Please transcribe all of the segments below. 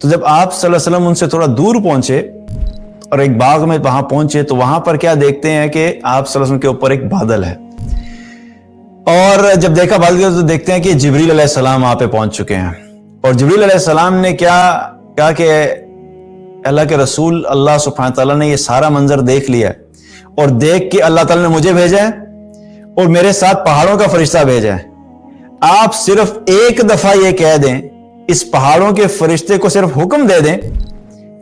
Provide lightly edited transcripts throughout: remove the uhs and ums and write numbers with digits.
تو جب آپ صلی اللہ علیہ وسلم ان سے تھوڑا دور پہنچے اور ایک باغ میں وہاں پہنچے تو وہاں پر کیا دیکھتے ہیں کہ آپ صلی اللہ علیہ وسلم کے اوپر ایک بادل ہے، اور جب دیکھا بادل تو دیکھتے ہیں کہ جبریل علیہ السلام وہاں پہ پہنچ چکے ہیں، اور جبریل علیہ السلام نے کیا کہا کہ اللہ کے رسول، اللہ سبحانہ تعالیٰ نے یہ سارا منظر دیکھ لیا ہے، اور دیکھ کے اللہ تعالیٰ نے مجھے بھیجا ہے اور میرے ساتھ پہاڑوں کا فرشتہ بھیجا ہے، آپ صرف ایک دفعہ یہ کہہ دیں، اس پہاڑوں کے فرشتے کو صرف حکم دے دیں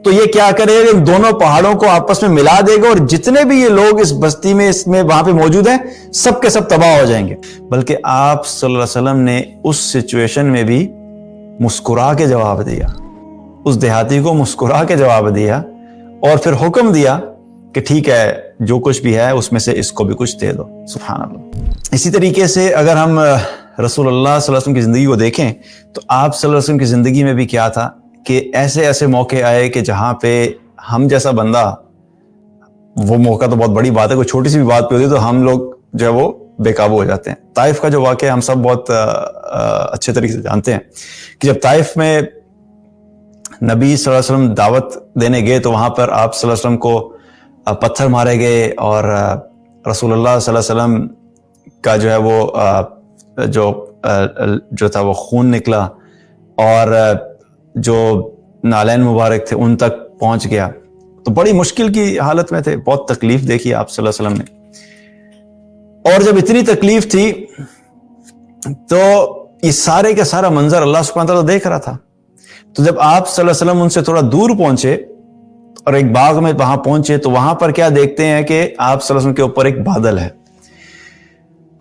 تو یہ کیا کرے گا، ان دونوں پہاڑوں کو آپس میں ملا دے گا، اور جتنے بھی یہ لوگ اس بستی میں اس میں وہاں پہ موجود ہیں سب کے سب تباہ ہو جائیں گے۔ بلکہ آپ صلی اللہ علیہ وسلم نے اس سچویشن میں بھی مسکرا کے جواب دیا، اس دیہاتی کو مسکرا کے جواب دیا، اور پھر حکم دیا کہ ٹھیک ہے جو کچھ بھی ہے اس میں سے اس کو بھی کچھ دے دو۔ سبحان اللہ۔ اسی طریقے سے اگر ہم رسول اللہ صلی اللہ علیہ وسلم کی زندگی کو دیکھیں تو آپ صلی اللہ علیہ وسلم کی زندگی میں بھی کیا تھا کہ ایسے ایسے موقع آئے کہ جہاں پہ ہم جیسا بندہ، وہ موقع تو بہت بڑی بات ہے، کوئی چھوٹی سی بھی بات پہ ہوتی ہے تو ہم لوگ جو ہے وہ بے قابو ہو جاتے ہیں۔ طائف کا جو واقعہ ہم سب بہت اچھے طریقے سے جانتے ہیں کہ جب طائف میں نبی صلی اللہ علیہ وسلم دعوت دینے گئے تو وہاں پر آپ صلی اللہ علیہ وسلم کو پتھر مارے گئے، اور رسول اللہ صلی اللہ علیہ وسلم کا جو ہے وہ جو تھا وہ خون نکلا، اور جو نالین مبارک تھے ان تک پہنچ گیا، تو بڑی مشکل کی حالت میں تھے، بہت تکلیف دیکھی آپ صلی اللہ علیہ وسلم نے۔ اور جب اتنی تکلیف تھی تو یہ سارے کا سارا منظر اللہ سبحانہ تعالیٰ دیکھ رہا تھا، تو جب آپ صلی اللہ علیہ وسلم ان سے تھوڑا دور پہنچے اور ایک باغ میں وہاں پہنچے تو وہاں پر کیا دیکھتے ہیں کہ آپ صلی اللہ علیہ وسلم کے اوپر ایک بادل ہے،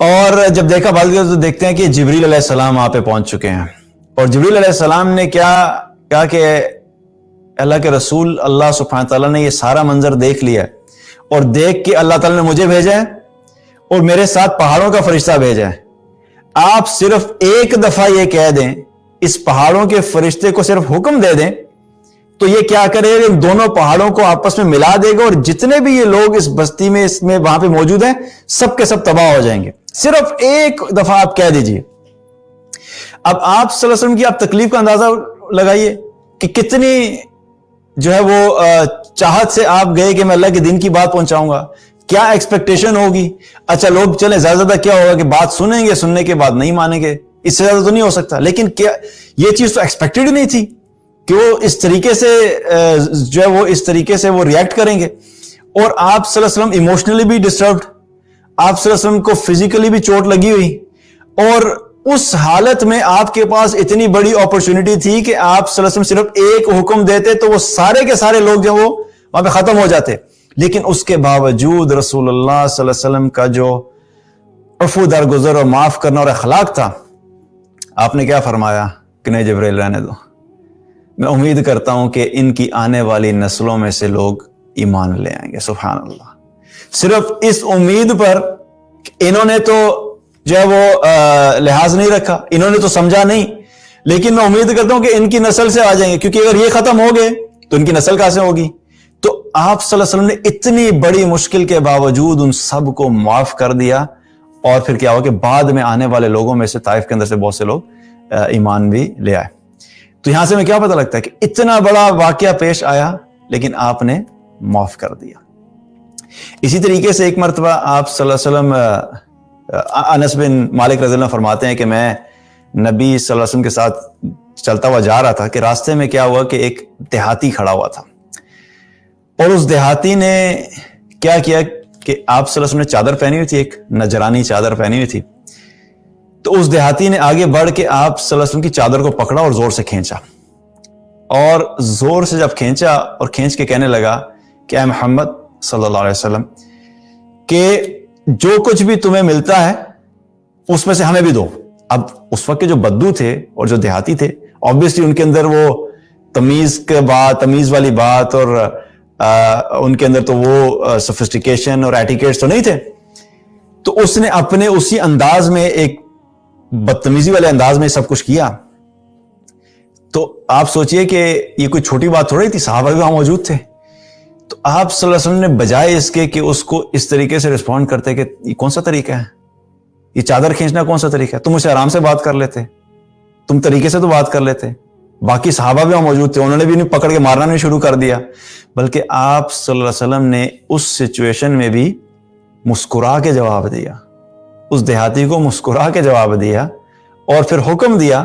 اور جب دیکھا بادل تو دیکھتے ہیں کہ جبریل علیہ السلام وہاں پہ پہنچ چکے ہیں، اور جبریل علیہ السلام نے کیا کہا کہ اللہ کے رسول، اللہ سبحانہ تعالیٰ نے یہ سارا منظر دیکھ لیا ہے، اور دیکھ کے اللہ تعالیٰ نے مجھے بھیجا ہے اور میرے ساتھ پہاڑوں کا فرشتہ بھیجا ہے، آپ صرف ایک دفعہ یہ کہہ دیں، اس پہاڑوں کے فرشتے کو صرف حکم دے دیں تو یہ کیا کرے گا، ان دونوں پہاڑوں کو آپس میں ملا دے گا، اور جتنے بھی یہ لوگ اس بستی میں اس میں وہاں پہ موجود ہیں سب کے سب تباہ ہو جائیں گے۔ صرف ایک دفعہ آپ کہہ دیجئے۔ اب آپ صلی اللہ علیہ وسلم کی آپ تکلیف کا اندازہ لگائیے کہ کتنی جو ہے وہ چاہت سے آپ گئے کہ میں اللہ کے دین کی بات پہنچاؤں گا، کیا ایکسپیکٹیشن ہوگی۔ اچھا لوگ چلیں زیادہ کیا ہوگا کہ بات سنیں گے، سننے کے بعد نہیں مانیں گے، اس سے زیادہ تو نہیں ہو سکتا، لیکن کیا یہ چیز تو ایکسپیکٹڈ ہی نہیں تھی کہ وہ اس طریقے سے جو ہے وہ اس طریقے سے وہ ریئیکٹ کریں گے۔ اور آپ صلی اللہ علیہ وسلم ایموشنلی بھی ڈسٹربڈ، آپ صلی اللہ علیہ وسلم کو فزیکلی بھی چوٹ لگی ہوئی، اور اس حالت میں آپ کے پاس اتنی بڑی اپرچونٹی تھی کہ آپ صلی اللہ علیہ وسلم صرف ایک حکم دیتے تو وہ سارے کے سارے لوگ جو وہ وہاں پہ ختم ہو جاتے، لیکن اس کے باوجود رسول اللہ صلی اللہ علیہ وسلم کا جو عفو درگزر اور معاف کرنا اور اخلاق تھا، آپ نے کیا فرمایا کہ نہیں جبرائیل رہنے دو، میں امید کرتا ہوں کہ ان کی آنے والی نسلوں میں سے لوگ ایمان لے آئیں گے۔ سبحان اللہ۔ صرف اس امید پر انہوں نے تو جو ہے وہ لحاظ نہیں رکھا، انہوں نے تو سمجھا نہیں، لیکن میں امید کرتا ہوں کہ ان کی نسل سے آ جائیں گے، کیونکہ اگر یہ ختم ہو گئے تو ان کی نسل کہاں سے ہوگی۔ تو آپ صلی اللہ علیہ وسلم نے اتنی بڑی مشکل کے باوجود ان سب کو معاف کر دیا، اور پھر کیا ہوا کہ بعد میں آنے والے لوگوں میں سے طائف کے اندر سے بہت سے لوگ ایمان بھی لے آئے۔ تو یہاں سے ہمیں کیا پتہ لگتا ہے کہ اتنا بڑا واقعہ پیش آیا لیکن آپ نے معاف کر دیا۔ اسی طریقے سے ایک مرتبہ آپ صلی اللہ علیہ وسلم، انس بن مالک رضی اللہ عنہ فرماتے ہیں کہ میں نبی صلی اللہ علیہ وسلم کے ساتھ چلتا ہوا جا رہا تھا کہ راستے میں کیا ہوا کہ ایک دیہاتی کھڑا ہوا تھا، اور اس دیہاتی نے کیا کیا کہ آپ صلی اللہ علیہ وسلم نے چادر پہنی ہوئی تھی، ایک نجرانی چادر پہنی ہوئی تھی، تو اس دیہاتی نے آگے بڑھ کے آپ صلی اللہ علیہ وسلم کی چادر کو پکڑا اور زور سے کھینچا، اور زور سے جب کھینچا اور کھینچ کے کہنے لگا کہ اے محمد صلی اللہ علیہ وسلم کہ جو کچھ بھی تمہیں ملتا ہے اس میں سے ہمیں بھی دو۔ اب اس وقت کے جو بدو تھے اور جو دیہاتی تھے، obviously ان کے اندر وہ تمیز والی بات اور ان کے اندر تو وہ سفسٹیکیشن اور ایٹیکیٹس تو نہیں تھے، تو اس نے اپنے اسی انداز میں، ایک بدتمیزی والے انداز میں سب کچھ کیا۔ تو آپ سوچئے کہ یہ کوئی چھوٹی بات تھوڑی تھی، صحابہ بھی وہاں موجود تھے، تو آپ صلی اللہ علیہ وسلم نے بجائے اس کے کہ اس کو اس طریقے سے رسپونڈ کرتے کہ یہ کون سا طریقہ ہے، یہ چادر کھینچنا کون سا طریقہ ہے، تم اسے آرام سے بات کر لیتے، تم طریقے سے تو بات کر لیتے، باقی صحابہ بھی وہاں موجود تھے, انہوں نے بھی انہیں پکڑ کے مارنا نہیں شروع کر دیا, بلکہ آپ صلی اللہ علیہ وسلم نے اس سچویشن میں بھی مسکرا کے جواب دیا, اس دیہاتی کو مسکرا کے جواب دیا, اور پھر حکم دیا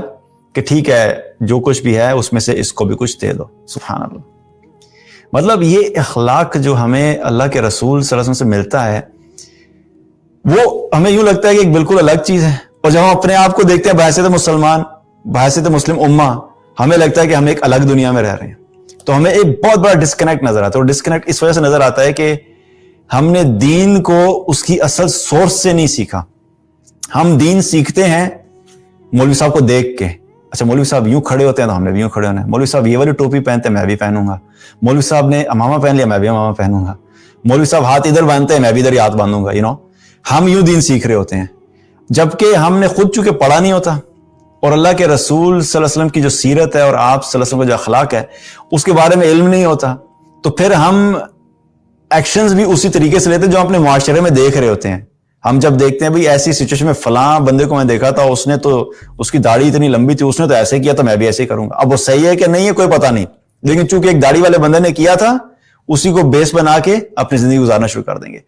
کہ ٹھیک ہے جو کچھ بھی ہے اس میں سے اس کو بھی کچھ دے دو. سبحان اللہ. مطلب یہ اخلاق جو ہمیں اللہ کے رسول صلی اللہ علیہ وسلم سے ملتا ہے, وہ ہمیں یوں لگتا ہے کہ ایک بالکل الگ چیز ہے, اور جب ہم اپنے آپ کو دیکھتے ہیں بحیثیت مسلمان, بحیثیت مسلم امہ, ہمیں لگتا ہے کہ ہم ایک الگ دنیا میں رہ رہے ہیں. تو ہمیں ایک بہت بڑا ڈسکنیکٹ نظر آتا ہے, اور ڈسکنیکٹ اس وجہ سے نظر آتا ہے کہ ہم نے دین کو اس کی اصل سورس سے نہیں سیکھا. ہم دین سیکھتے ہیں مولوی صاحب کو دیکھ کے, اچھا مولوی صاحب یوں کھڑے ہوتے ہیں تو ہم نے بھی یوں کھڑے ہونا ہے, مولوی صاحب یہ والی ٹوپی پہنتے ہیں میں بھی پہنوں گا, مولوی صاحب نے امامہ پہن لیا میں بھی امامہ پہنوں گا, مولوی صاحب ہاتھ ادھر باندھتے ہیں میں بھی ادھر ہی ہاتھ باندھوں گا. ہم یوں دین سیکھ رہے ہوتے ہیں, جبکہ ہم نے خود چونکہ پڑھا نہیں ہوتا, اور اللہ کے رسول صلی اللہ علیہ وسلم کی جو سیرت ہے اور آپ صلی اللہ علیہ وسلم کا جو اخلاق ہے اس کے بارے میں علم نہیں ہوتا, تو پھر ہم ایکشنز بھی اسی طریقے سے لیتے ہیں جو ہم اپنے معاشرے میں دیکھ رہے ہوتے ہیں. ہم جب دیکھتے ہیں بھئی ایسی سچویشن میں فلاں بندے کو میں دیکھا تھا, اس نے تو اس کی داڑھی اتنی لمبی تھی, اس نے تو ایسے کیا, تو میں بھی ایسے ہی کروں گا. اب وہ صحیح ہے کہ نہیں ہے کوئی پتہ نہیں, لیکن چونکہ ایک داڑھی والے بندے نے کیا تھا, اسی کو بیس بنا کے اپنی زندگی گزارنا شروع کر دیں گے.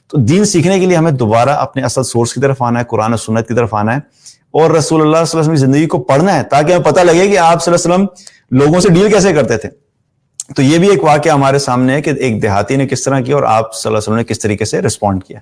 تو دین سیکھنے کے لیے ہمیں دوبارہ اپنے اصل سورس کی طرف آنا ہے, قرآن و سنت کی طرف آنا ہے, اور رسول اللہ صلی اللہ علیہ وسلم کی زندگی کو پڑھنا ہے, تاکہ ہمیں پتہ لگے کہ آپ صلی اللہ علیہ وسلم لوگوں سے ڈیل کیسے کرتے تھے. تو یہ بھی ایک واقعہ ہمارے سامنے ہے کہ ایک دیہاتی نے کس طرح کیا اور آپ صلی اللہ علیہ وسلم نے کس طریقے سے رسپونڈ کیا.